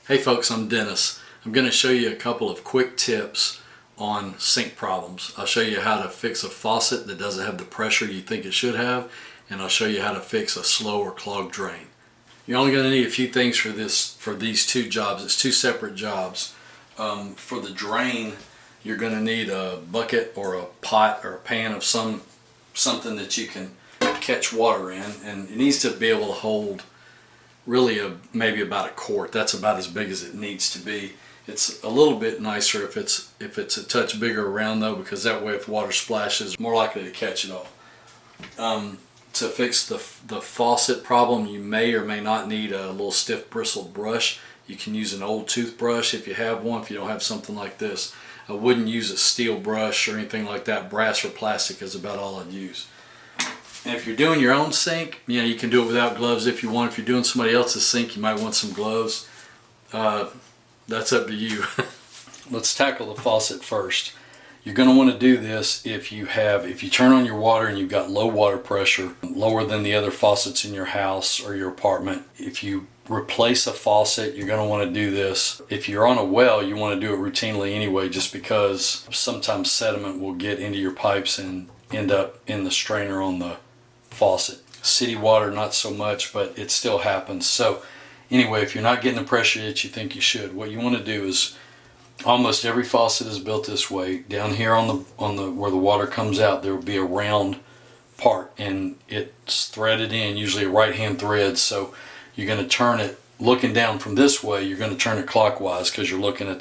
Hey folks, I'm Dennis. I'm going to show you a couple of quick tips on sink problems. I'll show you how to fix a faucet that doesn't have the pressure you think it should have, and I'll show you how to fix a slow or clogged drain. You're only going to need a few things for these two jobs. It's two separate jobs. For the drain, you're going to need a bucket or a pot or a pan of something that you can catch water in, and it needs to be able to hold really maybe about a quart. That's about as big as it needs to be. It's a little bit nicer if it's a touch bigger around though, because that way if water splashes, more likely to catch it all. To fix the faucet problem, you may or may not need a little stiff bristled brush. You can use an old toothbrush if you have one. If you don't have something like this, I wouldn't use a steel brush or anything like that. Brass or plastic is about all I'd use. And if you're doing your own sink, you can do it without gloves if you want. If you're doing somebody else's sink, you might want some gloves. That's up to you. Let's tackle the faucet first. You're going to want to do this if you turn on your water and you've got low water pressure, lower than the other faucets in your house or your apartment. If you replace a faucet, you're going to want to do this. If you're on a well, you want to do it routinely anyway, just because sometimes sediment will get into your pipes and end up in the strainer on the faucet. City water, not so much, but it still happens. So anyway, if you're not getting the pressure that you think you should, what you want to do is, almost every faucet is built this way. Down here on the where the water comes out, there will be a round part, and it's threaded in, usually a right-hand thread. So you're going to turn it, looking down from this way, you're going to turn it clockwise because you're looking at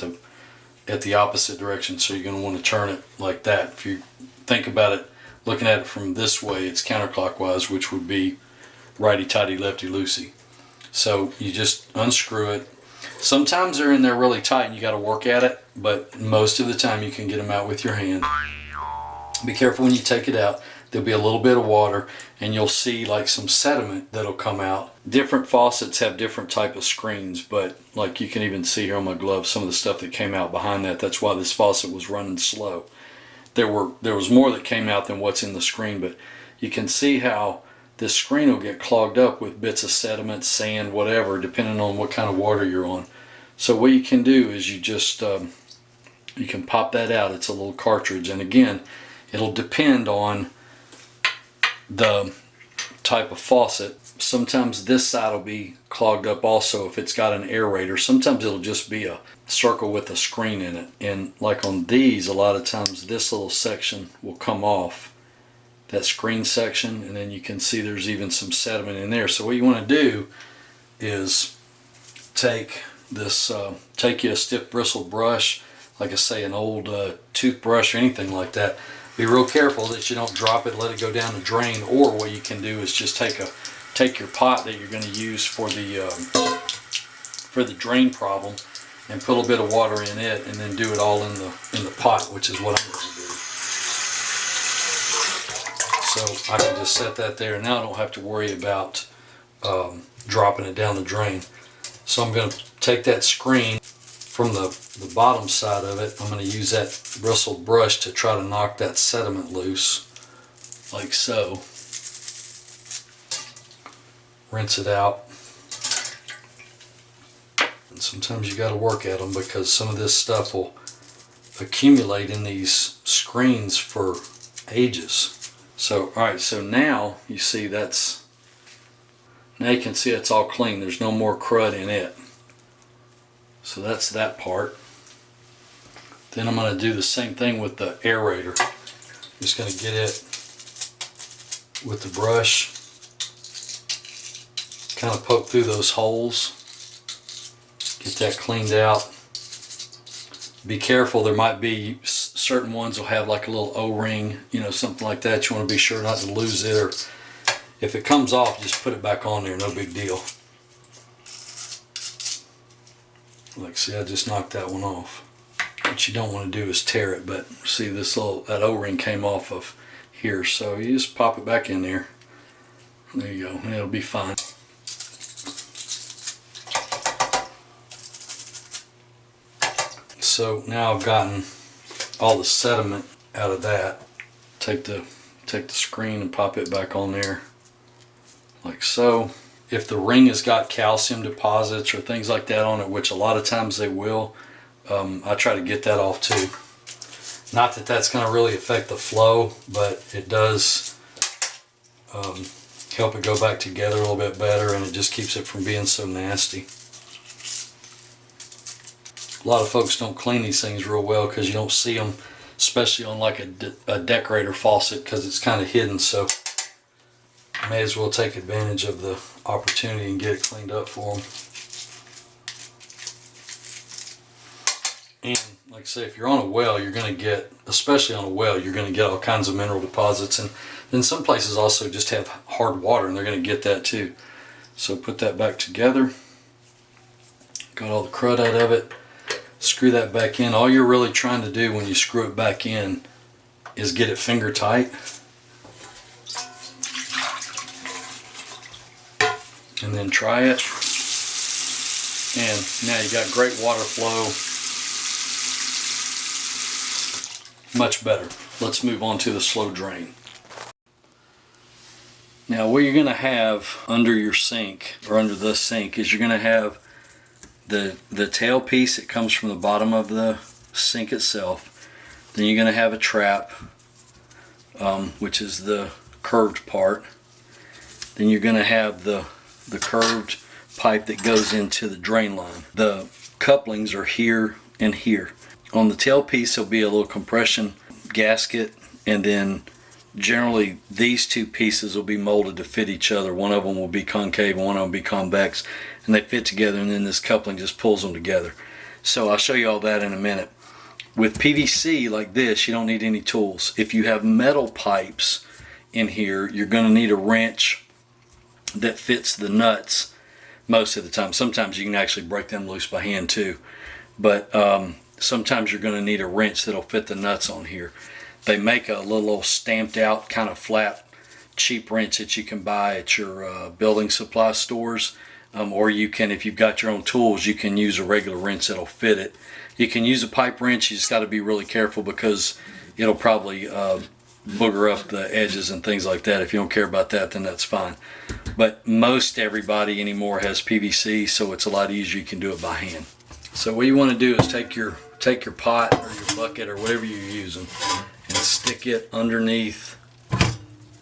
the opposite direction. So you're going to want to turn it like that. If you think about it, looking at it from this way, it's counterclockwise, which would be righty-tighty, lefty-loosey. So you just unscrew it. Sometimes they're in there really tight and you got to work at it, but most of the time you can get them out with your hand. Be careful when you take it out. There'll be a little bit of water and you'll see like some sediment that'll come out. Different faucets have different type of screens, but like you can even see here on my glove some of the stuff that came out behind that. That's why this faucet was running slow. There was more that came out than what's in the screen, but you can see how this screen will get clogged up with bits of sediment, sand, whatever, depending on what kind of water you're on. So what you can do is you just you can pop that out. It's a little cartridge, and again, it'll depend on the type of faucet. Sometimes this side will be clogged up also if it's got an aerator. Sometimes it'll just be a circle with a screen in it, and like on these, a lot of times this little section will come off, that screen section, and then you can see there's even some sediment in there. So what you want to do is take this, take you a stiff bristled brush, like I say, an old toothbrush or anything like that. Be real careful that you don't drop it, let it go down the drain. Or what you can do is just take your pot that you're going to use for the drain problem and put a little bit of water in it, and then do it all in the pot, which is what I'm going to do. So I can just set that there, and now I don't have to worry about dropping it down the drain. So I'm going to take that screen from the bottom side of it. I'm going to use that bristled brush to try to knock that sediment loose, like so. Rinse it out. And sometimes you got to work at them because some of this stuff will accumulate in these screens for ages. So, alright, so now you see now you can see it's all clean. There's no more crud in it. So that's that part. Then I'm going to do the same thing with the aerator. Just going to get it with the brush, kind of poke through those holes, get that cleaned out. Be careful, there might be certain ones will have like a little O-ring, something like that. You want to be sure not to lose it, or if it comes off, just put it back on there, no big deal. Like, see, I just knocked that one off. What you don't want to do is tear it, but see, that O-ring came off of here, so you just pop it back in there. There you go, and it'll be fine. So now I've gotten all the sediment out of that. Take the screen and pop it back on there like so. if the ring has got calcium deposits or things like that on it, which a lot of times they will, I try to get that off too. Not that that's going to really affect the flow, but it does help it go back together a little bit better, and it just keeps it from being so nasty. A lot of folks don't clean these things real well because you don't see them, especially on like a decorator faucet, because it's kind of hidden. So you may as well take advantage of the opportunity and get it cleaned up for them. And like I say, if you're on a well, you're going to get, especially on a well, you're going to get all kinds of mineral deposits. And then some places also just have hard water, and they're going to get that too. So put that back together. Got all the crud out of it. Screw that back in. All you're really trying to do when you screw it back in is get it finger tight. And then try it. And now you got great water flow. Much better. Let's move on to the slow drain. Now what you're going to have under your sink, or under the sink, is you're going to have the tail piece that comes from the bottom of the sink itself. Then you're going to have a trap, which is the curved part. Then you're going to have the curved pipe that goes into the drain line. The couplings are here and here. On the tail piece there'll be a little compression gasket, and then generally these two pieces will be molded to fit each other. One of them will be concave and one of them will be convex, and they fit together, and then this coupling just pulls them together. So I'll show you all that in a minute. With PVC like this, you don't need any tools. If you have metal pipes in here, you're going to need a wrench that fits the nuts most of the time. Sometimes you can actually break them loose by hand too, but sometimes you're going to need a wrench that'll fit the nuts on here. They make a little stamped out kind of flat cheap wrench that you can buy at your building supply stores, or you can, if you've got your own tools, you can use a regular wrench that'll fit it. You can use a pipe wrench. You just got to be really careful because it'll probably booger up the edges and things like that. If you don't care about that, then that's fine. But most everybody anymore has PVC, so it's a lot easier. You can do it by hand. So what you want to do is take your pot or your bucket or whatever you're using and stick it underneath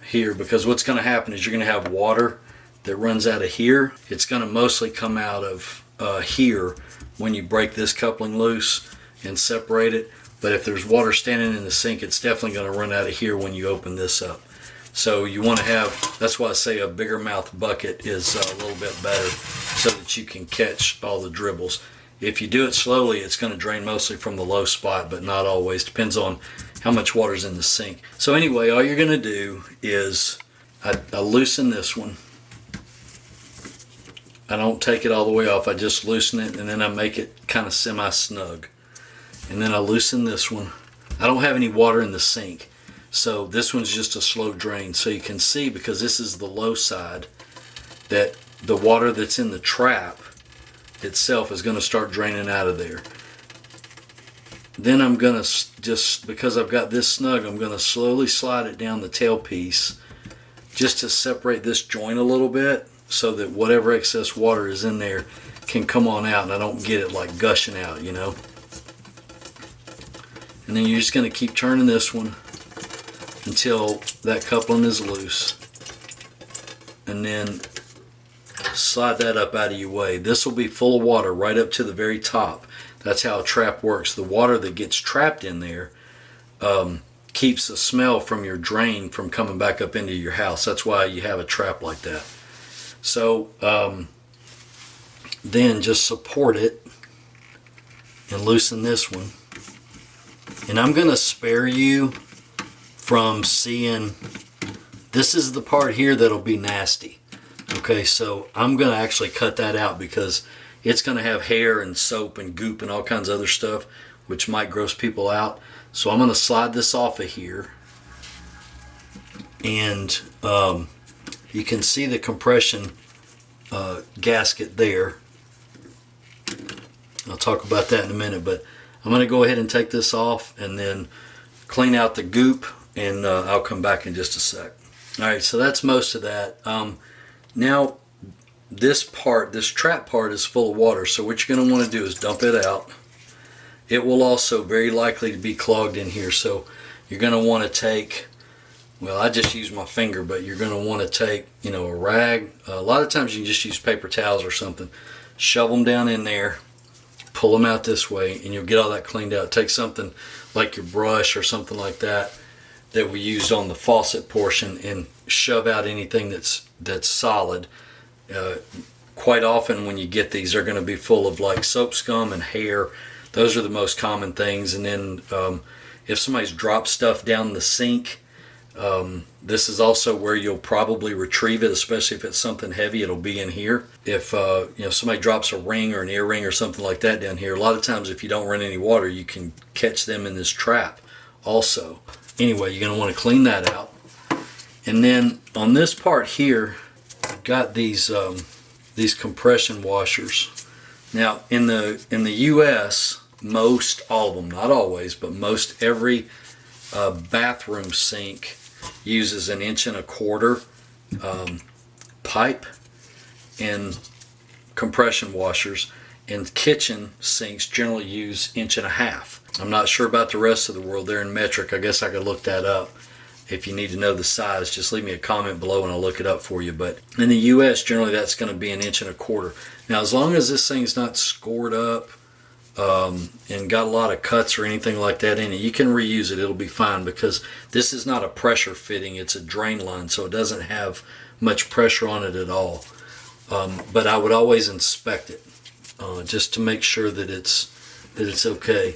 here, because what's going to happen is you're going to have water that runs out of here. It's going to mostly come out of here when you break this coupling loose and separate it. But if there's water standing in the sink, it's definitely going to run out of here when you open this up. So you want to have, that's why I say a bigger mouth bucket is a little bit better, so that you can catch all the dribbles. If you do it slowly, it's going to drain mostly from the low spot, but not always. Depends on how much water's in the sink. So anyway, all you're going to do is I loosen this one. I don't take it all the way off. I just loosen it, and then I make it kind of semi-snug. And then I loosen this one. I don't have any water in the sink, so this one's just a slow drain. So you can see, because this is the low side, that the water that's in the trap itself is going to start draining out of there. Then I'm going to just, because I've got this snug, I'm going to slowly slide it down the tail piece just to separate this joint a little bit, so that whatever excess water is in there can come on out and I don't get it like gushing out, you know. And then you're just going to keep turning this one until that coupling is loose, and then slide that up out of your way. This will be full of water right up to the very top. That's how a trap works. The water that gets trapped in there keeps the smell from your drain from coming back up into your house. That's why you have a trap like that. So then just support it and loosen this one. And I'm going to spare you from seeing, this is the part here that'll be nasty. Okay, so I'm going to actually cut that out, because it's going to have hair and soap and goop and all kinds of other stuff, which might gross people out. So I'm going to slide this off of here, and you can see the compression gasket there. I'll talk about that in a minute, but I'm going to go ahead and take this off and then clean out the goop, and I'll come back in just a sec. Alright, so that's most of that. Now this part, this trap part, is full of water. So what you're going to want to do is dump it out. It will also very likely to be clogged in here. So you're going to want to take, well, I just use my finger, but you're going to want to take, you know, a rag. A lot of times you can just use paper towels or something. Shove them down in there, pull them out this way, and you'll get all that cleaned out. Take something like your brush or something like that we used on the faucet portion and shove out anything that's solid. Quite often when you get these, they're going to be full of like soap scum and hair. Those are the most common things. And then if somebody's dropped stuff down the sink, this is also where you'll probably retrieve it, especially if it's something heavy. It'll be in here. If you know, somebody drops a ring or an earring or something like that down here, a lot of times if you don't run any water, you can catch them in this trap also. Anyway, you're going to want to clean that out. And then on this part here, I've got these compression washers. Now in the US, most, all of them, not always, but most every bathroom sink uses 1.25 inch pipe and compression washers, and kitchen sinks generally use 1.5 inches. I'm not sure about the rest of the world. They're in metric. I guess I could look that up. If you need to know the size, just leave me a comment below and I'll look it up for you. But in the US, generally that's going to be 1.25 inches. Now, as long as this thing's not scored up and got a lot of cuts or anything like that in it, you can reuse it. It'll be fine, because this is not a pressure fitting. It's a drain line, so it doesn't have much pressure on it at all. But I would always inspect it just to make sure that it's okay.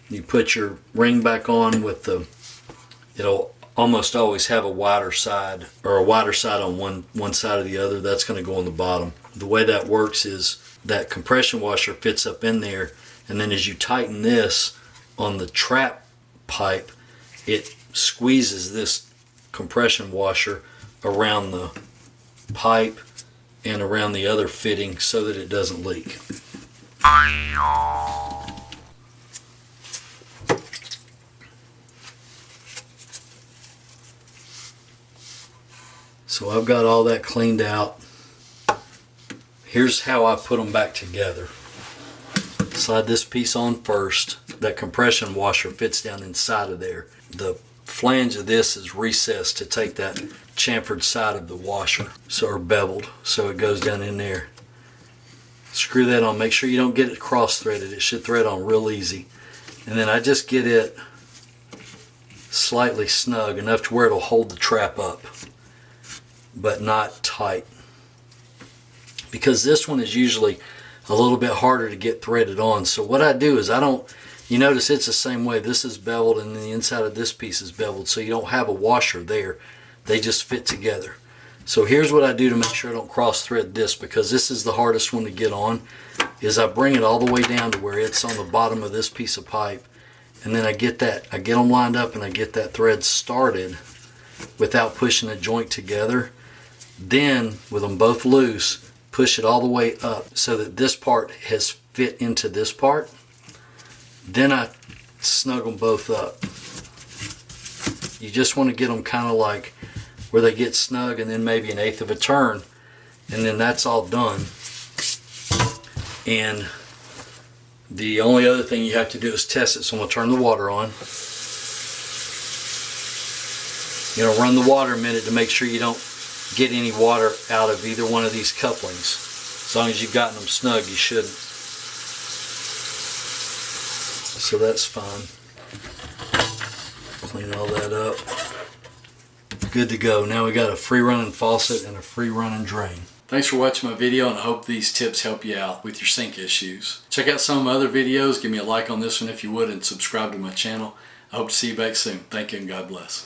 You put your ring back on with the, it'll almost always have a wider side, or a wider side on one side or the other. That's going to go on the bottom. The way that works is that compression washer fits up in there, and then as you tighten this on the trap pipe, it squeezes this compression washer around the pipe and around the other fitting so that it doesn't leak. So I've got all that cleaned out. Here's how I put them back together. Slide this piece on first. That compression washer fits down inside of there. The flange of this is recessed to take that chamfered side of the washer, or beveled, so it goes down in there. Screw that on. Make sure you don't get it cross threaded. It should thread on real easy. And then I just get it slightly snug, enough to where it'll hold the trap up, but not tight, because this one is usually a little bit harder to get threaded on. So what I do is you notice it's the same way. This is beveled and then the inside of this piece is beveled, so you don't have a washer there. They just fit together. So here's what I do to make sure I don't cross thread this, because this is the hardest one to get on, is I bring it all the way down to where it's on the bottom of this piece of pipe, and then I get them lined up and I get that thread started without pushing the joint together. Then with them both loose, push it all the way up so that this part has fit into this part. Then I snug them both up. You just want to get them kind of like where they get snug, and then maybe 1/8 of a turn, and then that's all done. And the only other thing you have to do is test it. So I'm going to turn the water on. You know, run the water a minute to make sure you don't get any water out of either one of these couplings. As long as you've gotten them snug, you shouldn't. So that's fine. Clean all that up. Good to go. Now we got a free running faucet and a free running drain. Thanks for watching my video, and I hope these tips help you out with your sink issues. Check out some of my other videos. Give me a like on this one if you would, and subscribe to my channel. I hope to see you back soon. Thank you and God bless.